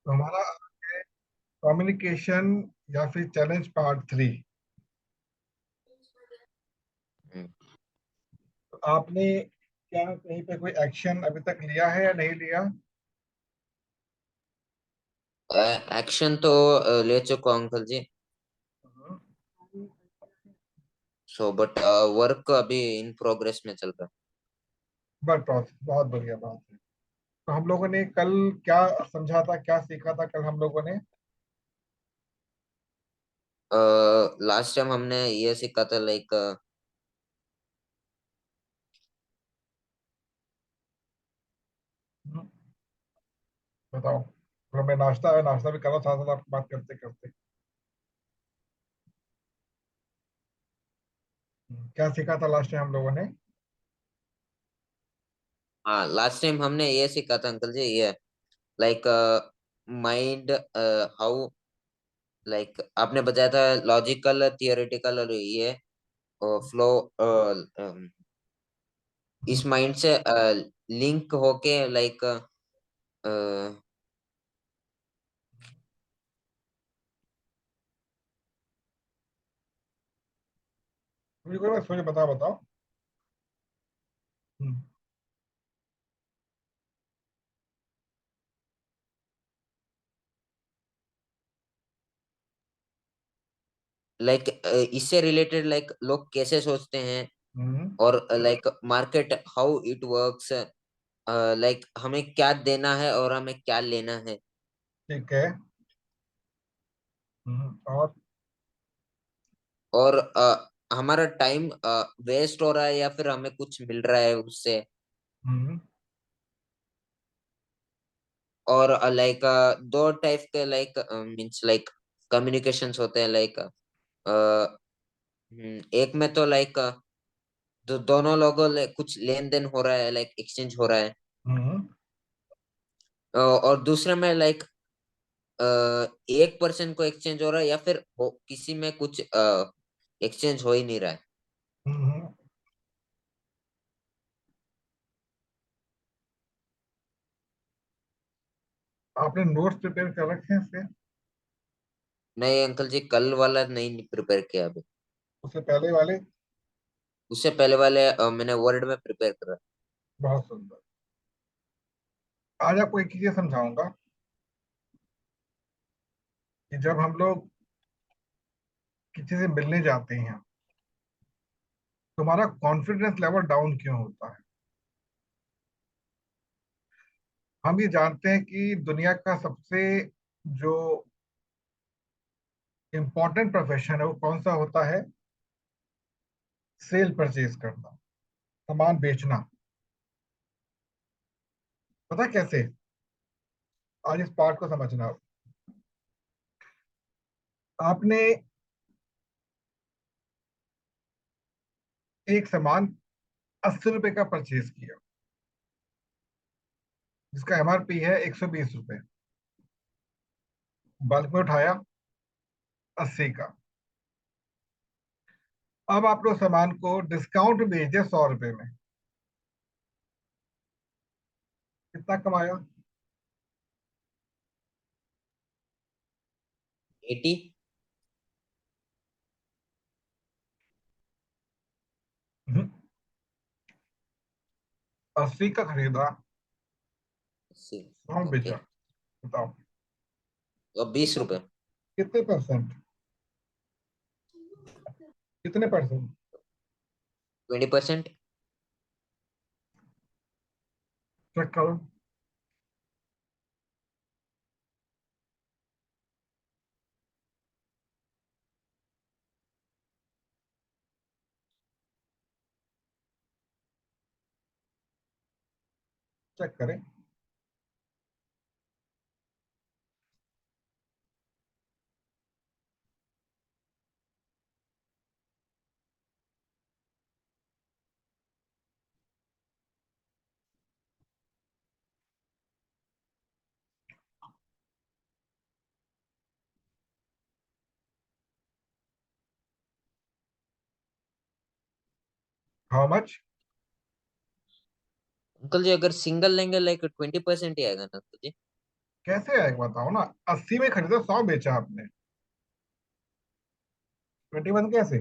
तो हमारा कम्युनिकेशन या फिर चैलेंज पार्ट 3। हम्म। तो आपने क्या कहीं पे कोई एक्शन अभी तक लिया है या नहीं लिया? एक्शन तो ले चुका हूं uncle ji. Hmm. So but work अभी इन प्रोग्रेस में चल रहा बहुत बढ़िया बात है। तो हम लोगों ने कल क्या समझा था, क्या सीखा था कल हम लोगों ने? है। लास्ट टाइम हमने ये सीखा था लाइक हम्म, बताओ। थोड़ा मैं नाश्ता भी कर रहा था साथ साथ आपकी बात करते करते। क्या सीखा था लास्ट टाइम हम लोगों ने? हाँ लास्ट टाइम हमने ये सीखा था अंकल जी ये लाइक माइंड हाउ लाइक आपने बताया था लॉजिकल थियोरेटिकल और ये फ्लो इस माइंड से लिंक होके लाइक मुझे कोई बात सोचे, बताओ बताओ। हम्म। लाइक इससे रिलेटेड लाइक लोग कैसे सोचते हैं हम्म। और like market how it works like हमें क्या देना है और हमें क्या लेना है ठीक है। और? और हमारा टाइम वेस्ट हो रहा है या फिर हमें कुछ मिल रहा है उससे हम्म। और लाइक दो टाइप के लाइक मींस लाइक कम्युनिकेशंस होते हैं लाइक एक में तो लाइक दोनों लोगों कुछ लेन देन हो रहा है लाइक एक्सचेंज हो रहा है हम्म। और दूसरे में लाइक एक पर्सन को एक्सचेंज हो रहा है या फिर किसी में कुछ एक्सचेंज हो ही नहीं रहा है। हम्म। आपने नोट्स प्रिपेयर कर रखे हैं इसके? नहीं अंकल जी कल वाला नहीं प्रिपेयर किया अभी। उससे पहले वाले? उससे पहले वाले मैंने वर्ड में प्रिपेयर करा। बहुत सुंदर। आज आपको एक चीज समझाऊंगा कि जब हम लोग किसी से मिलने जाते हैं, तुम्हारा कॉन्फिडेंस लेवल डाउन क्यों होता है? हम ये जानते हैं कि दुनिया का सबसे जो इम्पोर्टेंट प्रोफेशन है वो कौन सा होता है? सेल परचेज करना, सामान बेचना। पता है कैसे? आज इस पार्ट को समझना। आपने एक सामान 80 रुपए का परचेज किया, जिसका एमआरपी है 120 रुपए। बल्क में उठाया 80 का। अब आप लोग सामान को डिस्काउंट में बेच दिया 100 रुपए में। कितना कमाया? 80। 80 का खरीदा, 100 ओके बेचा। बताओ तो 20 रुपए। कितने परसेंट? कितने परसेंट? 20%। चेक करो। चेक करें। How much? अंकल जी अगर सिंगल लेंगे लाइक 20% ही आएगा ना अंकल जी। कैसे आएगा बताओ ना। 80 में खरीदा, 100 बेचा आपने, 21 कैसे?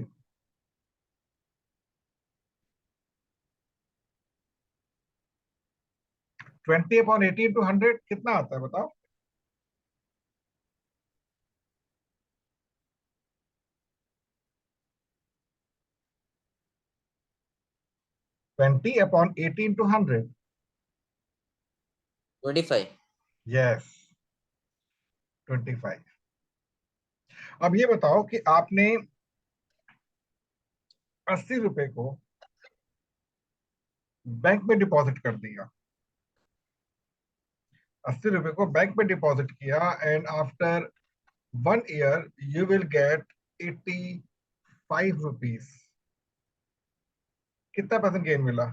20/80 × 100 कितना आता है बताओ? 20/80 × 100। 25। यस, 25। अब ये बताओ कि आपने 80 रुपए को बैंक में डिपॉजिट कर दिया। 80 रुपए को बैंक में डिपॉजिट किया, and after 1 year you will get 85 rupees. कितना परसेंट गेन मिला?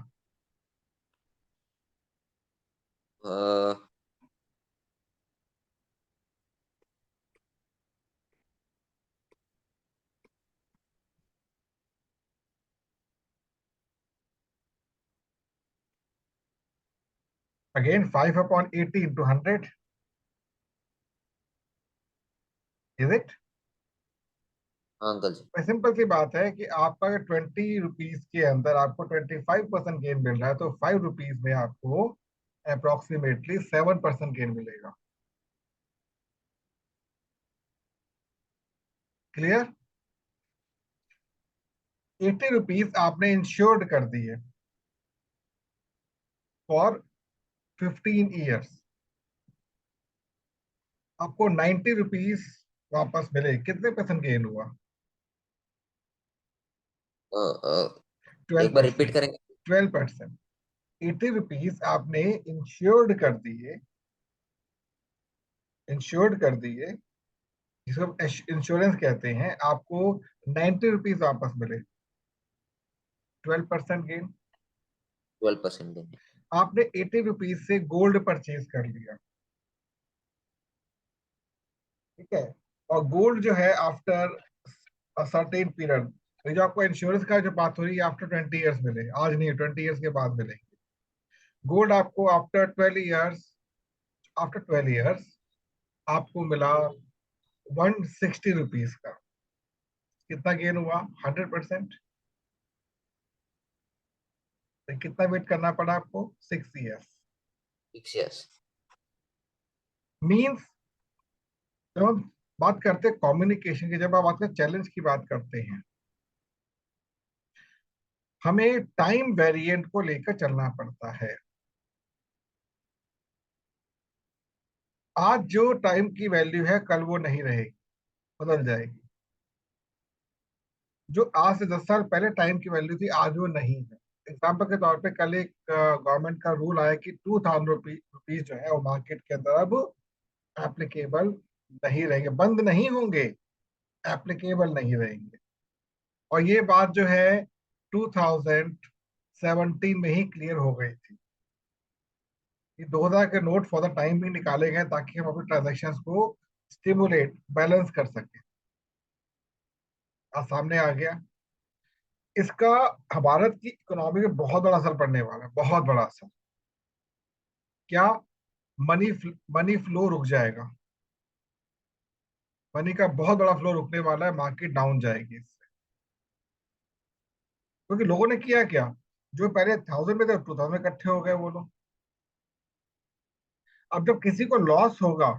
Again 5/80 × 100, is it? Uncle ji. Simple सी बात है कि आपका 20 रुपीज के अंदर आपको 25% गेन मिल रहा है, तो 5 रुपीज में आपको अप्रोक्सीमेटली 7% गेन मिलेगा। क्लियर? 80 रुपीज आपने इंश्योर्ड कर दिए फॉर 15 ईयर्स, आपको 90 रुपीज वापस मिले। कितने परसेंट गेन हुआ? ट्वेल्व एक बार रिपीट परसेंट करेंगे? 12%। 80 रुपीज आपने इंश्योर्ड कर दिए, जिसको इंश्योरेंस कहते हैं, आपको 90 रुपीज वापस मिले। 12% गेन। 12% देंगे। आपने 80 रुपीज से गोल्ड परचेज कर लिया, ठीक है, और गोल्ड जो है आफ्टर सर्टेन पीरियड, ये जो आपको इंश्योरेंस का जो बात हो रही है, आफ्टर 20 ईयर्स मिले, आज नहीं, 20 ईयर्स के बाद मिलेंगे। गोल्ड आपको आफ्टर 12 ईयर्स आपको मिला 160 रुपीज का। कितना गेन हुआ? 100%। तो कितना वेट करना पड़ा आपको? 6 ईयर्स। 6 years। मीन्स जब हम बात करते हैं कम्युनिकेशन की, जब आप बात करते चैलेंज की बात करते हैं, हमें टाइम वेरिएंट को लेकर चलना पड़ता है। आज जो टाइम की वैल्यू है, कल वो नहीं रहेगी, बदल जाएगी। जो आज से 10 साल पहले टाइम की वैल्यू थी, आज वो नहीं है। एग्जाम्पल के तौर पे कल एक गवर्नमेंट का रूल आया कि 2000 रुपीज जो है वो मार्केट के अंदर अब एप्लीकेबल नहीं रहेंगे, बंद नहीं होंगे, एप्लीकेबल नहीं रहेंगे। और ये बात जो है 2017 में ही क्लियर हो गई थी कि 2000 के नोट फॉर द टाइम भी निकाले गए ताकि हम अपने ट्रांजेक्शन को स्टिमुलेट, बैलेंस कर सके। आज सामने आ गया। इसका भारत की इकोनॉमी में बहुत बड़ा असर पड़ने वाला है, बहुत बड़ा असर। क्या? मनी मनी फ्लो रुक जाएगा। मनी का बहुत बड़ा फ्लो रुकने वाला है, मार्केट डाउन जाएगी इससे। क्योंकि लोगों ने किया क्या? जो पहले 1000 में थे 2000 में इकट्ठे हो गए वो लोग। अब जब किसी को लॉस होगा,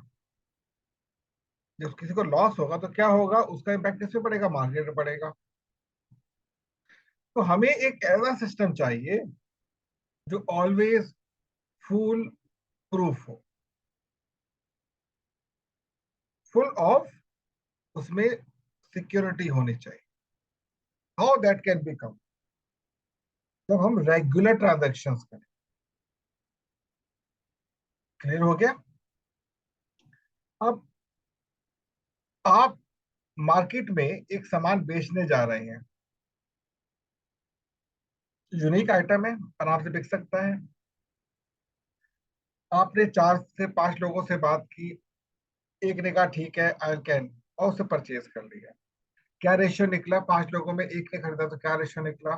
जब किसी को लॉस होगा तो क्या होगा? उसका इम्पैक्ट किस पे पड़ेगा? मार्केट पे पड़ेगा। तो हमें एक ऐसा सिस्टम चाहिए जो ऑलवेज फुल प्रूफ हो, फुल ऑफ, उसमें सिक्योरिटी होनी चाहिए। How that can become? जब हम रेगुलर ट्रांजेक्शन करें। क्लियर हो गया? अब आप मार्केट में एक सामान बेचने जा रहे हैं, यूनिक आइटम है, आराम से बिक सकता है। आपने 4 से 5 लोगों से बात की, एक ने कहा ठीक है आई कैन, और उसे परचेज कर लिया। क्या रेशियो निकला? 5 लोगों में एक ने खरीदा, तो क्या रेशियो निकला?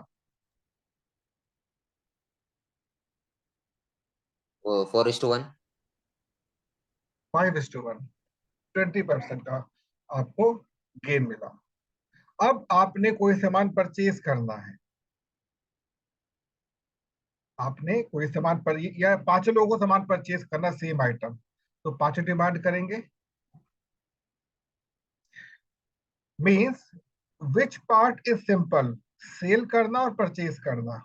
वो 4:1। 5:1, 20% का आपको गेन मिला। अब आपने कोई सामान परचेज करना है, आपने कोई सामान पर, या पांचों लोगों को सामान परचेज करना, सेम आइटम, तो पांचों डिमांड करेंगे। Means which part is simple, sell करना और परचेज करना?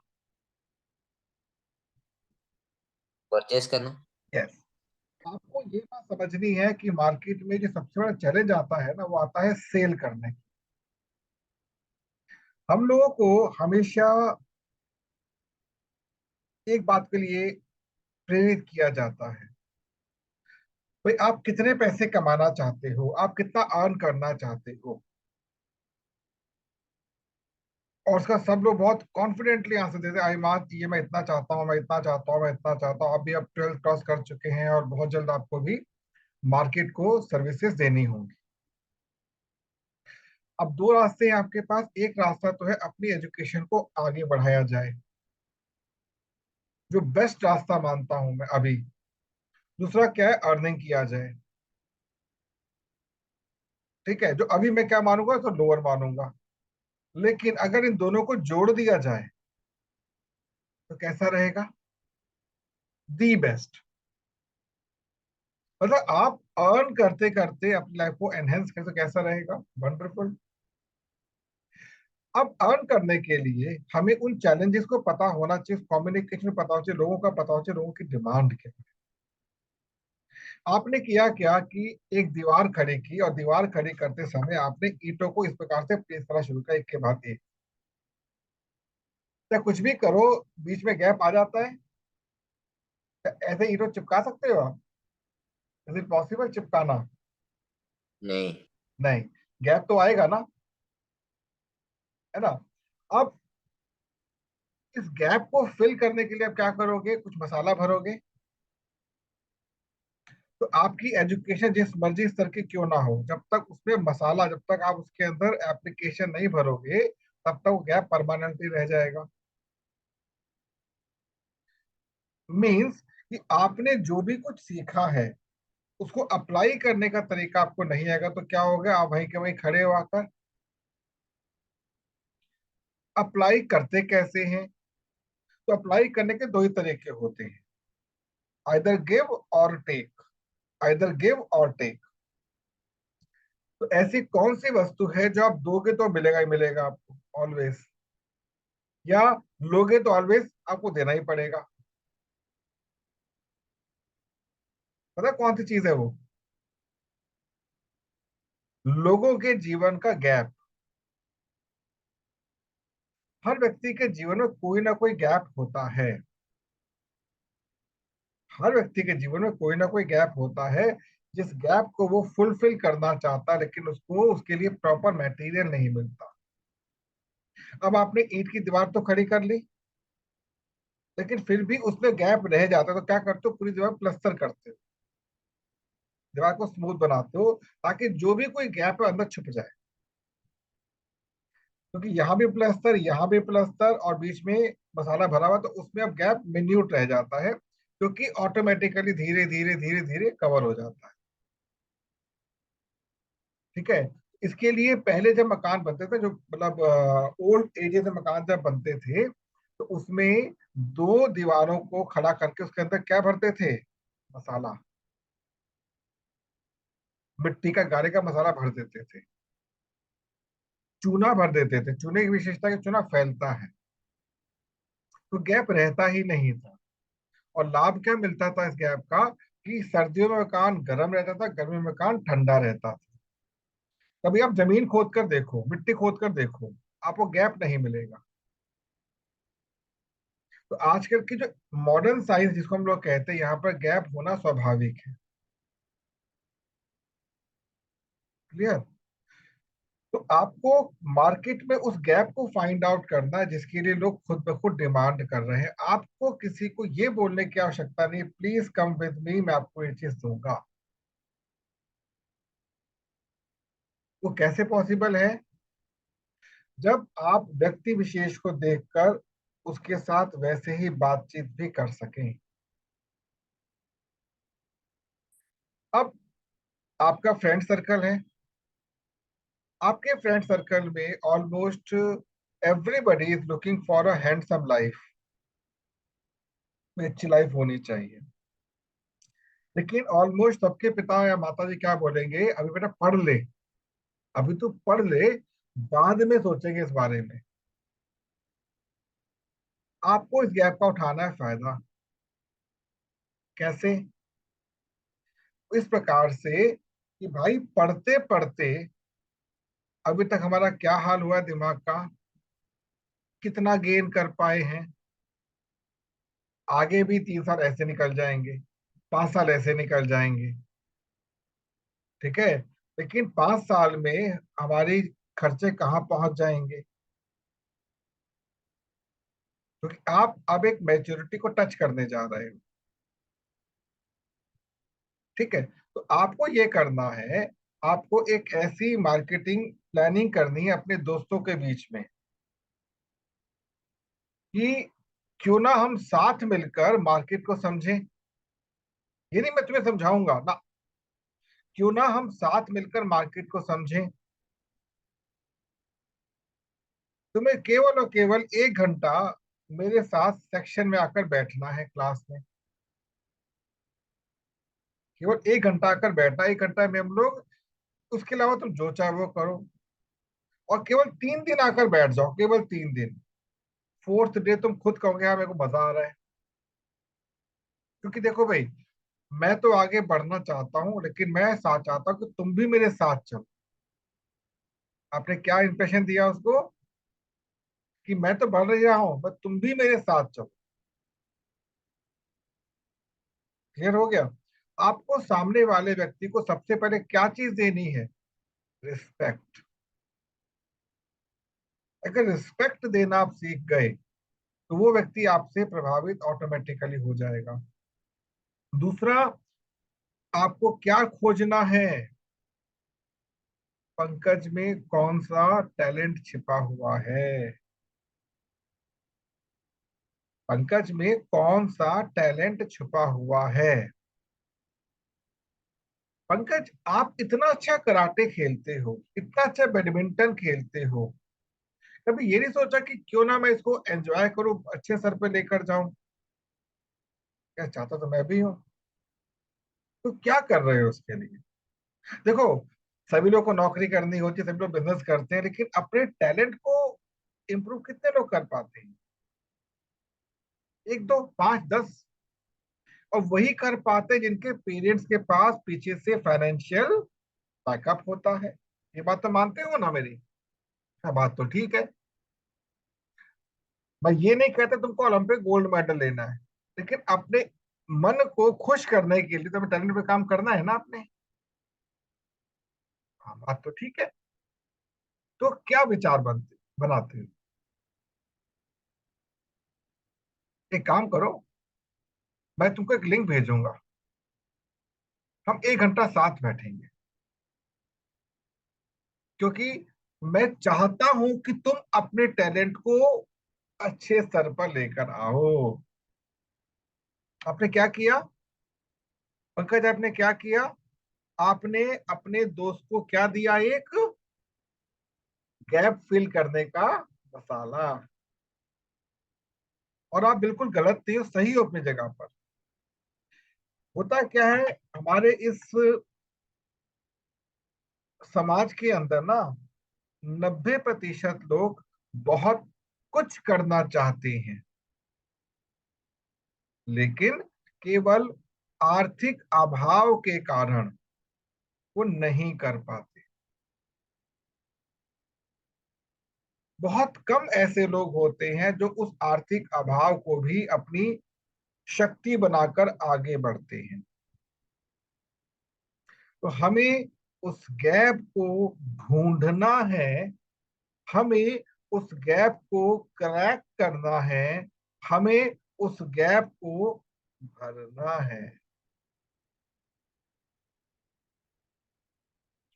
परचेस करना। यस। आपको ये बात समझनी है कि मार्केट में जो सबसे बड़ा चैलेंज आता है ना, वो आता है सेल करने। हम लोगों को हमेशा एक बात के लिए प्रेरित किया जाता है, भाई आप कितने पैसे कमाना चाहते हो, आप कितना अर्न करना चाहते हो, और उसका सब लोग बहुत कॉन्फिडेंटली आंसर देते हैं, आई माँ ये मैं इतना चाहता हूँ, मैं इतना चाहता हूँ, मैं इतना चाहता हूँ। अभी आप 12th क्रॉस कर चुके हैं और बहुत जल्द आपको भी मार्केट को सर्विसेज देनी होंगी। अब दो रास्ते हैं आपके पास, एक रास्ता तो है अपनी एजुकेशन को आगे बढ़ाया जाए, जो बेस्ट रास्ता मानता हूं मैं अभी। दूसरा क्या है, अर्निंग किया जाए। ठीक है, जो अभी मैं क्या मानूंगा, तो लोअर मानूंगा। लेकिन अगर इन दोनों को जोड़ दिया जाए तो कैसा रहेगा? The best. मतलब आप अर्न करते करते अपनी लाइफ को एनहेंस करते, कैसा रहेगा? वंडरफुल। अब अर्न करने के लिए हमें उन चैलेंजेस को पता होना चाहिए, कम्युनिकेशन पता होना चाहिए, लोगों का पता होना चाहिए, लोगों की डिमांड क्या है। आपने किया क्या कि एक दीवार खड़ी की, और दीवार खड़ी करते समय आपने ईंटों को इस प्रकार से प्लेस करना शुरू किया, एक के बाद एक। या कुछ भी करो, बीच में गैप आ जाता है, क्या ऐसे ईंटों चिपका सकते हो आप? इज इट पॉसिबल चिपकाना? नहीं। नहीं। गैप तो आएगा ना, है ना? अब इस गैप को फिल करने के लिए आप क्या करोगे, कुछ मसाला भरोगे। तो आपकी एजुकेशन जिस मर्जी स्तर की क्यों ना हो, जब तक उसमें मसाला, जब तक आप उसके अंदर एप्लीकेशन नहीं भरोगे, तब तक वो गैप परमानेंटली रह जाएगा। मीन्स कि आपने जो भी कुछ सीखा है, उसको अप्लाई करने का तरीका आपको नहीं आएगा, तो क्या होगा, आप वहीं के वहीं खड़े हो आकर। अप्लाई करते कैसे हैं? तो अप्लाई करने के दो ही तरीके होते हैं, आइदर गिव और टेक। आइदर गिव और टेक। तो ऐसी कौन सी वस्तु है जो आप दोगे तो मिलेगा ही मिलेगा आपको ऑलवेज, या लोगे तो ऑलवेज आपको देना ही पड़ेगा? पता कौन सी चीज है वो? लोगों के जीवन का गैप। हर व्यक्ति के जीवन में कोई ना कोई गैप होता है। हर व्यक्ति के जीवन में कोई ना कोई गैप होता है, जिस गैप को वो फुलफिल करना चाहता है, लेकिन उसको उसके लिए प्रॉपर मटेरियल नहीं मिलता। अब आपने ईंट की दीवार तो खड़ी कर ली, लेकिन फिर भी उसमें गैप रह जाता है, तो क्या करते हो, पूरी दीवार प्लस्तर करते हो, दीवार को स्मूथ बनाते हो, ताकि जो भी कोई गैप है अंदर छुप जाए। क्योंकि यहाँ भी प्लस्तर, यहाँ भी प्लस्तर, और बीच में मसाला भरा हुआ, तो उसमें अब गैप मिन्यूट रह जाता है, क्योंकि ऑटोमेटिकली धीरे धीरे धीरे धीरे कवर हो जाता है। ठीक है। इसके लिए पहले जब मकान बनते थे, जो मतलब ओल्ड एज से मकान जब बनते थे, तो उसमें दो दीवारों को खड़ा करके उसके अंदर क्या भरते थे? मसाला। मिट्टी का, गारे का मसाला भर देते थे, चूना भर देते थे। चूने की विशेषता कि चूना फैलता है, तो गैप रहता ही नहीं था। और लाभ क्या मिलता था इस गैप का, कि सर्दियों में मकान गर्म रहता था, गर्मी में मकान ठंडा रहता था। कभी आप जमीन खोद कर देखो, मिट्टी खोद कर देखो, आपको गैप नहीं मिलेगा। तो आजकल की जो मॉडर्न साइंस जिसको हम लोग कहते हैं, यहाँ पर गैप होना स्वाभाविक है। क्लियर? तो आपको मार्केट में उस गैप को फाइंड आउट करना है, जिसके लिए लोग खुद ब खुद डिमांड कर रहे हैं। आपको किसी को ये बोलने की आवश्यकता नहीं, प्लीज कम विद मी, मैं आपको ये चीज दूंगा। वो कैसे पॉसिबल है? जब आप व्यक्ति विशेष को देखकर उसके साथ वैसे ही बातचीत भी कर सकें। अब आपका फ्रेंड सर्कल है, आपके फ्रेंड सर्कल में almost everybody is looking for a handsome life, अच्छी लाइफ होनी चाहिए। लेकिन ऑलमोस्ट सबके पिता या माता जी क्या बोलेंगे, अभी बेटा पढ़ ले, अभी तू पढ़ ले, बाद में सोचेंगे इस बारे में। आपको इस गैप का उठाना है फायदा। कैसे? इस प्रकार से कि भाई पढ़ते पढ़ते अभी तक हमारा क्या हाल हुआ है दिमाग का, कितना गेन कर पाए हैं, आगे भी 3 साल ऐसे निकल जाएंगे, 5 साल ऐसे निकल जाएंगे, ठीक है। लेकिन 5 साल में हमारी खर्चे कहाँ पहुंच जाएंगे, क्योंकि आप अब एक मैच्योरिटी को टच करने जा रहे हो, ठीक है। तो आपको ये करना है, आपको एक ऐसी मार्केटिंग प्लानिंग करनी है अपने दोस्तों के बीच में कि क्यों ना हम साथ मिलकर मार्केट को समझें। ये नहीं मैं तुम्हें समझाऊंगा ना, क्यों ना हम साथ मिलकर मार्केट को समझें। तुम्हें केवल और केवल 1 घंटा मेरे साथ सेक्शन में आकर बैठना है, क्लास में केवल 1 घंटा आकर बैठना, 1 घंटा में हम लोग, उसके अलावा तुम जो चाहे वो करो। और केवल 3 दिन आकर बैठ जाओ, केवल 3 दिन। फोर्थ डे तुम खुद कहोगे हाँ मेरे को मजा आ रहा है। क्योंकि देखो भाई, मैं तो आगे बढ़ना चाहता हूँ, लेकिन मैं साथ चाहता हूँ कि तुम भी मेरे साथ चलो। आपने क्या इंप्रेशन दिया उसको, कि मैं तो बढ़ रहा हूँ बस तुम भी मेरे साथ चलो। क्लियर हो गया? आपको सामने वाले व्यक्ति को सबसे पहले क्या चीज देनी है? रिस्पेक्ट। अगर रिस्पेक्ट देना आप सीख गए तो वो व्यक्ति आपसे प्रभावित ऑटोमेटिकली हो जाएगा। दूसरा, आपको क्या खोजना है? पंकज में कौन सा टैलेंट छिपा हुआ है? पंकज में कौन सा टैलेंट छुपा हुआ है? पंकज, आप इतना अच्छा कराटे खेलते हो, इतना अच्छा बैडमिंटन खेलते हो, कभी ये नहीं सोचा कि क्यों ना मैं इसको एंजॉय करूं, अच्छे सर पे लेकर जाऊं? क्या चाहता तो मैं भी हूं। तो क्या कर रहे हो उसके लिए? देखो, सभी लोग को नौकरी करनी होती है, सभी लोग बिजनेस करते हैं, लेकिन अपने टैलेंट को इम्प्रूव कितने लोग कर पाते हैं? एक दो, पांच, 10। और वही कर पाते हैं जिनके पेरेंट्स के पास पीछे से फाइनेंशियल बैकअप होता है। ये बात तो मानते हो ना मेरी? हाँ, बात तो ठीक है। मैं ये नहीं कहता तुमको ओलंपिक गोल्ड मेडल लेना है, लेकिन अपने मन को खुश करने के लिए तुम्हें टैलेंट पे काम करना है ना अपने। हाँ, बात तो ठीक है। तो क्या विचार बनते बनाते हो? एक काम करो, मैं तुमको एक लिंक भेजूंगा, हम 1 घंटा साथ बैठेंगे, क्योंकि मैं चाहता हूं कि तुम अपने टैलेंट को अच्छे स्तर पर लेकर आओ। आपने क्या किया पंकज, आपने क्या किया? आपने अपने दोस्त को क्या दिया? एक गैप फिल करने का मसाला। और आप बिल्कुल गलत नहीं हो, सही हो अपनी जगह पर। होता क्या है, हमारे इस समाज के अंदर ना 90% लोग बहुत कुछ करना चाहते हैं, लेकिन केवल आर्थिक अभाव के कारण वो नहीं कर पाते। बहुत कम ऐसे लोग होते हैं जो उस आर्थिक अभाव को भी अपनी शक्ति बनाकर आगे बढ़ते हैं। तो हमें उस गैप को ढूंढना है, हमें उस गैप को क्रैक करना है, हमें उस गैप को भरना है।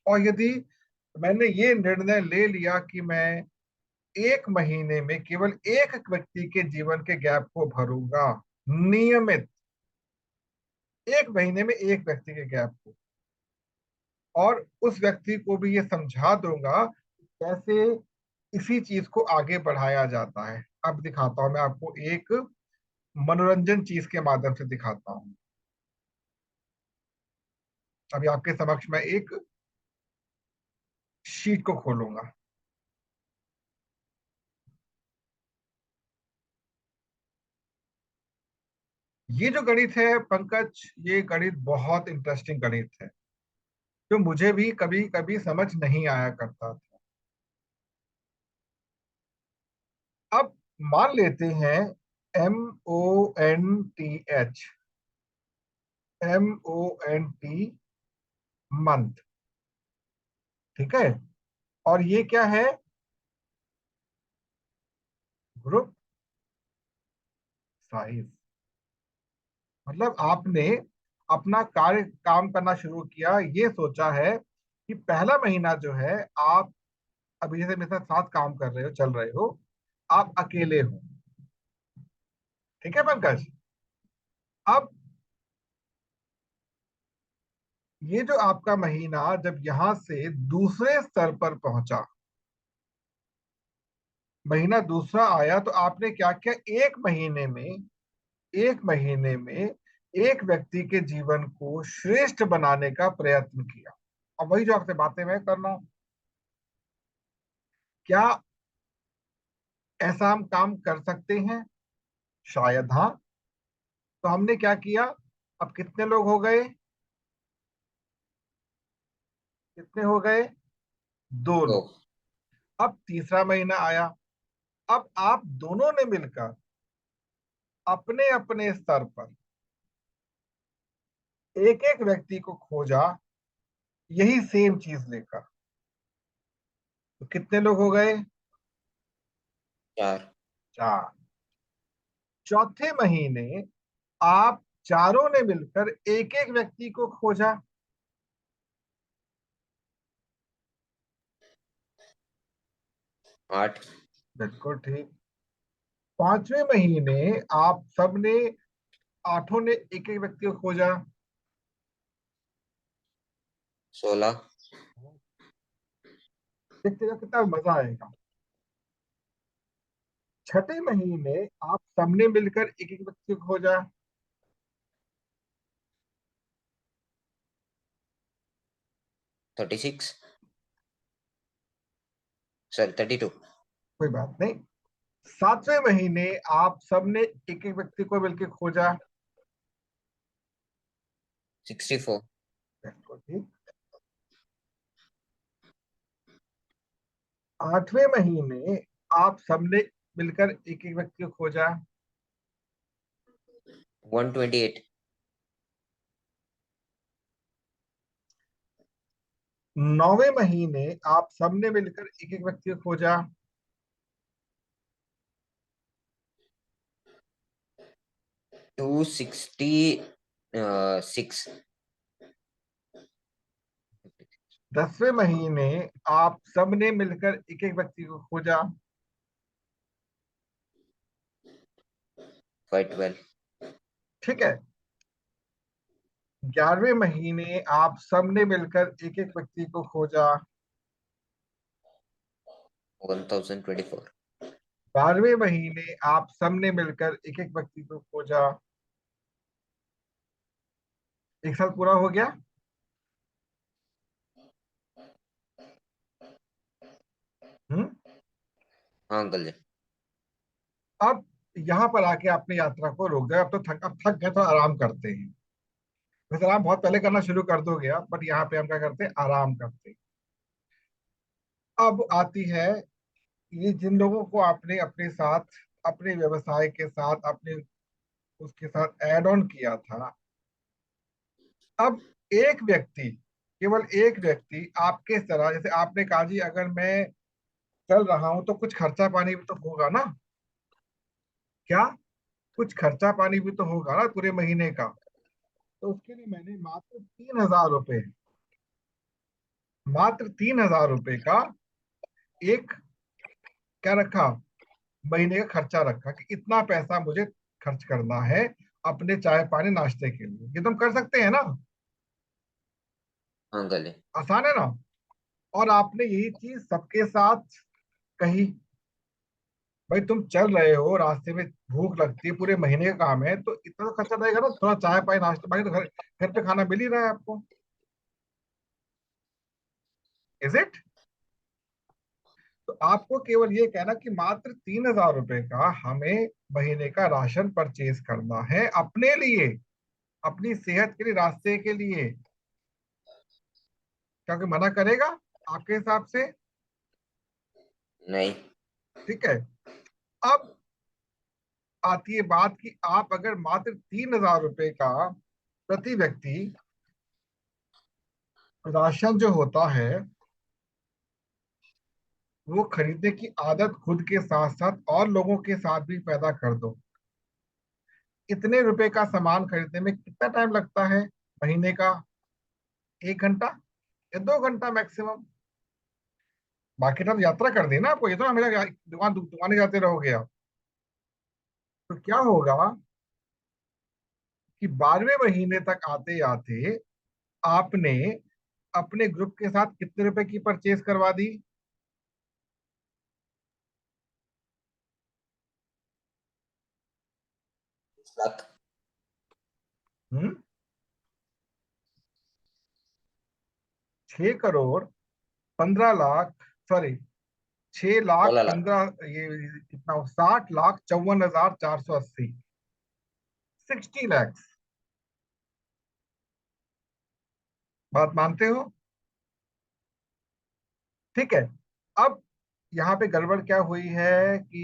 और यदि मैंने ये निर्णय ले लिया कि मैं 1 महीने में केवल एक व्यक्ति के जीवन के गैप को भरूंगा, नियमित 1 महीने में एक व्यक्ति के गैप को, और उस व्यक्ति को भी ये समझा दूंगा कैसे इसी चीज को आगे बढ़ाया जाता है। अब दिखाता हूं मैं आपको, एक मनोरंजन चीज के माध्यम से दिखाता हूं। अभी आपके समक्ष मैं एक शीट को खोलूंगा। ये जो गणित है पंकज, ये गणित बहुत इंटरेस्टिंग गणित है, जो मुझे भी कभी कभी समझ नहीं आया करता था। अब मान लेते हैं MONTH, MONT, मंथ, ठीक है। और ये क्या है? Group size. मतलब आपने अपना कार्य काम करना शुरू किया, ये सोचा है कि पहला महीना जो है, आप अभी जैसे मेरे साथ काम कर रहे हो, चल रहे हो, आप अकेले हो, ठीक है पंकज। अब ये जो आपका महीना जब यहां से दूसरे स्तर पर पहुंचा, महीना दूसरा आया, तो आपने क्या किया? एक महीने में एक व्यक्ति के जीवन को श्रेष्ठ बनाने का प्रयत्न किया। अब वही जो आपसे बातें मैं कर रहा हूं, क्या ऐसा हम काम कर सकते हैं? शायद हाँ। तो हमने क्या किया? अब कितने लोग हो गए? कितने हो गए? 2 लोग। तो अब तीसरा महीना आया। अब आप दोनों ने मिलकर अपने अपने स्तर पर एक एक व्यक्ति को खोजा, यही सेम चीज लेकर। तो कितने लोग हो गए? 4। 4। चौथे महीने आप चारों ने मिलकर एक एक व्यक्ति को खोजा। 8। बिल्कुल ठीक। पांचवें महीने आप सबने, आठों ने एक एक व्यक्ति को खोजा। 16। देखते जाओ कितना मजा आएगा। छठे महीने आप सबने मिलकर एक एक व्यक्ति को खोजा। 36, सॉरी 32। कोई बात नहीं। सातवें महीने आप सबने एक एक व्यक्ति को मिलकर खोजा। 64। बिल्कुल ठीक। आठवें महीने आप सबने मिलकर एक एक व्यक्ति को खोजा। 128। नौवें महीने आप सबने मिलकर एक एक व्यक्ति को खोजा। 266। दसवें महीने आप सबने मिलकर एक एक व्यक्ति को खोजा। 512। ठीक है। 11वें महीने आप सबने मिलकर एक एक व्यक्ति को खोजा। 1024। 12वें महीने आप सबने मिलकर एक एक व्यक्ति को खोजा। एक साल पूरा हो गया। हम्म। हाँ अंकल जी। अब यहाँ पर आके आपने यात्रा को रोक दिया। अब थक गए तो आराम करते हैं। वैसे आराम बहुत पहले करना शुरू कर दोगे आप, बट यहाँ पे हम क्या करते हैं? आराम करते हैं। अब आती है, ये जिन लोगों को आपने अपने साथ, अपने व्यवसाय के साथ, अपने उसके साथ ऐड ऑन किया था, अब एक व्यक्ति, केवल एक व्यक्ति आपके तरह, जैसे आपने कहा जी अगर मैं चल रहा हूं तो कुछ खर्चा पानी भी तो होगा ना, क्या? कुछ खर्चा पानी भी तो होगा ना पूरे महीने का। तो उसके लिए मैंने मात्र 3,000 रुपए का एक, क्या रखा? महीने का खर्चा रखा, कि इतना पैसा मुझे खर्च करना है अपने चाय पानी नाश्ते के लिए। ये तुम कर सकते हैं ना? अंकल जी। आसान है ना। और आपने यही चीज सबके साथ कही। भाई तुम चल रहे हो रास्ते में, भूख लगती है, पूरे महीने का काम है, तो इतना तो खर्चा रहेगा ना, थोड़ा चाय पाई नाश्ता, बाकी तो घर घर पे खाना मिल ही रहा है आपको। Is it? तो आपको केवल ये कहना कि मात्र 3,000 रुपए का हमें महीने का राशन परचेज करना है अपने लिए, अपनी सेहत के लिए, रास्ते के लिए। क्या कोई मना करेगा आपके हिसाब से? नहीं। ठीक है। अब आती है बात कि आप अगर मात्र 3,000 रुपए का प्रति व्यक्ति राशन जो होता है वो खरीदने की आदत खुद के साथ साथ और लोगों के साथ भी पैदा कर दो, इतने रुपए का सामान खरीदने में कितना टाइम लगता है महीने का? 1 घंटा या 2 घंटा मैक्सिमम। बाकी टाइम यात्रा कर दी ना आपको, ये तो हमेशा दुकान दुकानें जाते रहोगे आप। तो क्या होगा कि 12वें महीने तक आते आते आपने अपने ग्रुप के साथ कितने रुपए की परचेज करवा दी? 20 लाख। 6 करोड़ 15 लाख, सॉरी, 6 लाख 16 लाख। पंद्रह, ये कितना, 60,54,480, 60 लैक्स। बात मानते हो? ठीक है। अब यहाँ पे गड़बड़ क्या हुई है कि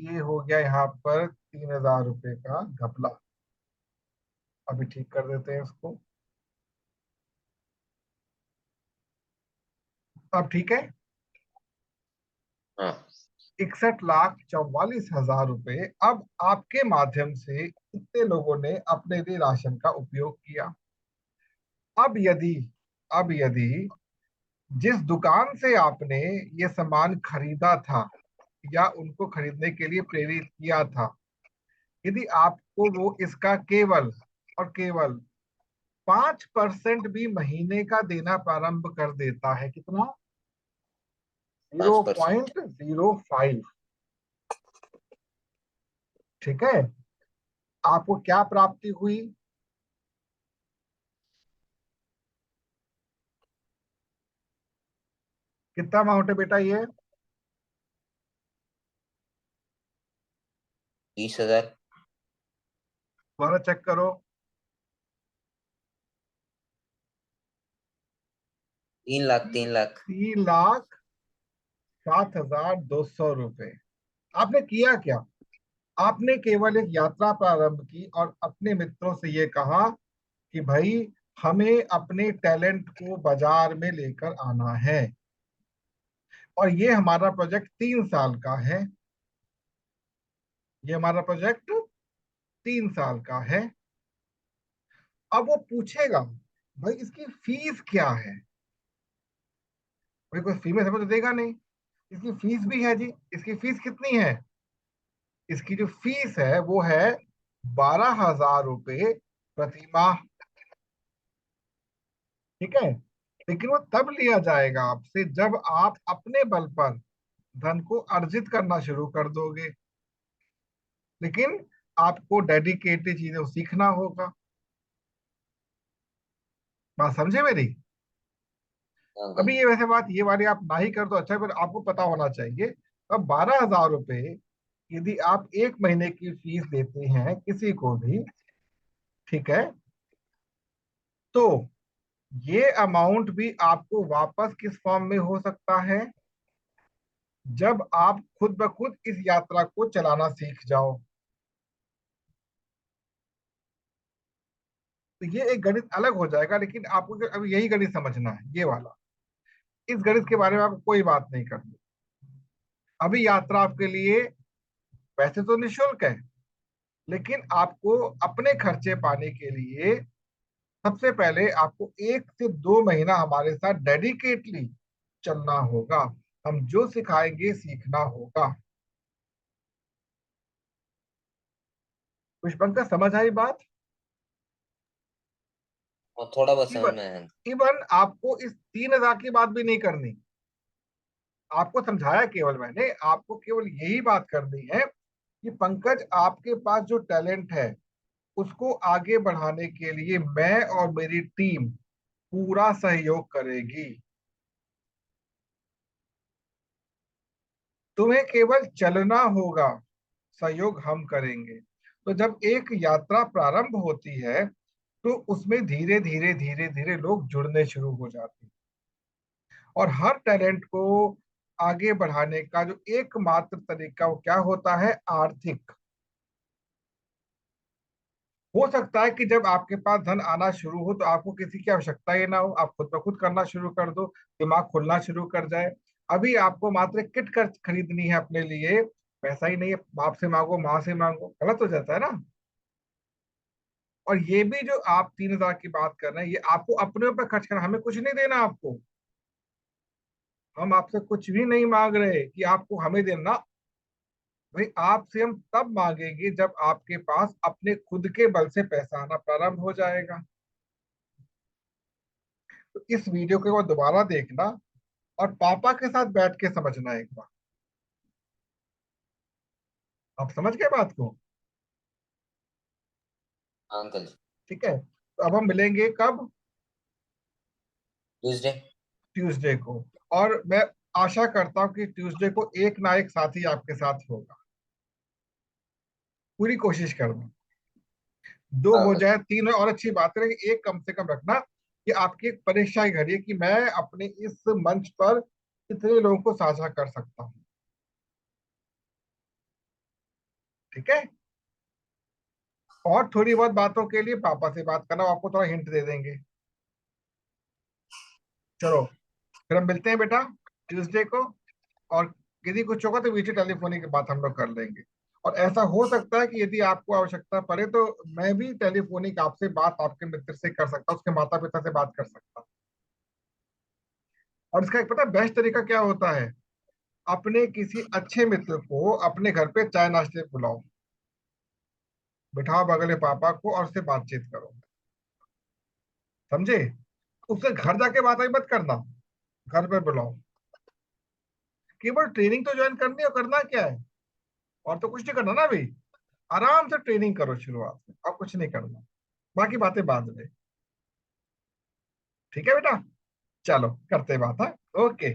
ये हो गया यहाँ पर 3,000 रुपए का घपला। अभी ठीक कर देते हैं इसको। अब ठीक है। हाँ। 61,44,000 रुपए अब आपके माध्यम से कितने लोगों ने अपने लिए राशन का उपयोग किया? अब यदि अब यदि जिस दुकान से आपने ये सामान खरीदा था या उनको खरीदने के लिए प्रेरित किया था, यदि आपको वो इसका केवल और केवल 5% भी महीने का देना प्रारंभ कर देता है, कितना? जीरो 5%। पॉइंट जीरो फाइव ठीक है, आपको क्या प्राप्ति हुई? कितना अमाउंट है बेटा ये? 20,000। दोबारा चेक करो। 3 लाख, 3 लाख। 3,07,200 रुपए। आपने किया क्या? आपने केवल एक यात्रा प्रारंभ की और अपने मित्रों से ये कहा कि भाई हमें अपने टैलेंट को बाजार में लेकर आना है, और ये हमारा प्रोजेक्ट 3 साल का है। ये हमारा प्रोजेक्ट 3 साल का है। अब वो पूछेगा भाई इसकी फीस क्या है? भाई कोई फ्री में समझ तो देगा नहीं। इसकी फीस भी है जी। इसकी फीस कितनी है? इसकी जो फीस है वो है 12,000 रुपये प्रति माह। ठीक है। लेकिन वो तब लिया जाएगा आपसे जब आप अपने बल पर धन को अर्जित करना शुरू कर दोगे। लेकिन आपको डेडिकेटेड चीजें सीखना होगा। बात समझे मेरी? अंकल अभी जी। ये वैसे बात ये वाली आप ना ही कर दो अच्छा है, पर आपको पता होना चाहिए। अब 12,000 रुपये यदि आप एक महीने की फीस देते हैं किसी को भी, ठीक है, तो ये अमाउंट भी आपको वापस किस फॉर्म में हो सकता है? जब आप खुद ब खुद इस यात्रा को चलाना सीख जाओ। तो ये एक गणित अलग हो जाएगा, लेकिन आपको अभी यही गणित समझना है, ये वाला। इस गणित के बारे में आपको कोई बात नहीं करनी। अभी यात्रा आपके लिए वैसे तो निशुल्क है, लेकिन आपको अपने खर्चे पाने के लिए सबसे पहले आपको 1 से 2 महीना हमारे साथ डेडिकेटली चलना होगा। हम जो सिखाएंगे सीखना होगा। पुष्पंकर समझ आई बात? और थोड़ा बहुत समझ इवन में आया। इवन आपको इस 3,000 की बात भी नहीं करनी, आपको समझाया केवल मैंने, आपको केवल यही बात करनी है कि पंकज आपके पास जो टैलेंट है उसको आगे बढ़ाने के लिए मैं और मेरी टीम पूरा सहयोग करेगी। तुम्हें केवल चलना होगा, सहयोग हम करेंगे। तो जब एक यात्रा प्रारंभ होती है तो उसमें धीरे धीरे धीरे धीरे लोग जुड़ने शुरू हो जाते हैं, और हर टैलेंट को आगे बढ़ाने का जो एकमात्र तरीका वो क्या होता है, आर्थिक। हो सकता है कि जब आपके पास धन आना शुरू हो तो आपको किसी की आवश्यकता ही ना हो, आप खुद ब खुद करना शुरू कर दो, दिमाग खुलना शुरू कर जाए। अभी आपको मात्र एक किट कर खरीदनी है अपने लिए, पैसा ही नहीं है, बाप से मांगो, माँ से मांगो, गलत हो जाता है ना। और ये भी जो आप 3,000 की बात कर रहे हैं, ये आपको अपने ऊपर खर्च करना, हमें कुछ नहीं देना आपको। हम आपसे कुछ भी नहीं मांग रहे कि आपको हमें देना। भाई आपसे हम तब मांगेंगे जब आपके पास अपने खुद के बल से पैसा आना प्रारंभ हो जाएगा। तो इस वीडियो को एक बार दोबारा देखना और पापा के साथ बैठ के समझना एक बार। आप समझ गए बात को? हाँ अंकल जी। ठीक है, तो अब हम मिलेंगे कब? ट्यूसडे। ट्यूसडे को। और मैं आशा करता हूँ कि ट्यूसडे को एक ना एक साथी आपके साथ होगा। पूरी कोशिश करना, दो हाँ हो अंकल जाए, जी। तीन हो और अच्छी बात है, लेकिन एक कम से कम रखना कि आपकी एक परीक्षा ही घड़ी है कि मैं अपने इस मंच पर कितने लोगों को साझा कर सकता हूँ। ठीक है, और थोड़ी बहुत बातों के लिए पापा से बात करना, वो आपको थोड़ा हिंट दे देंगे। चलो, फिर हम मिलते हैं बेटा ट्यूसडे को। और यदि कुछ होगा तो वीडियो टेलीफोनिक की बात हम लोग कर लेंगे। और ऐसा हो सकता है कि यदि आपको आवश्यकता पड़े तो मैं भी टेलीफोनिक आपसे बात आपके मित्र से कर सकता हूँ, उसके माता पिता से बात कर सकता हूँ। और इसका एक पता बेस्ट तरीका क्या होता है, अपने किसी अच्छे मित्र को अपने घर पे चाय नाश्ते पे बुलाओ, बिठाओ बगल में पापा को और उससे बातचीत करो। समझे? उससे घर जाके बात ही मत करना, घर पे बुलाओ। केवल ट्रेनिंग तो ज्वाइन करनी है, और करना क्या है, और तो कुछ नहीं करना ना अभी। आराम से ट्रेनिंग करो शुरुआत में, अब कुछ नहीं करना, बाकी बातें बाद में। ठीक है बेटा, चलो करते हैं बात है। ओके।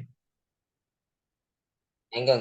Thank you.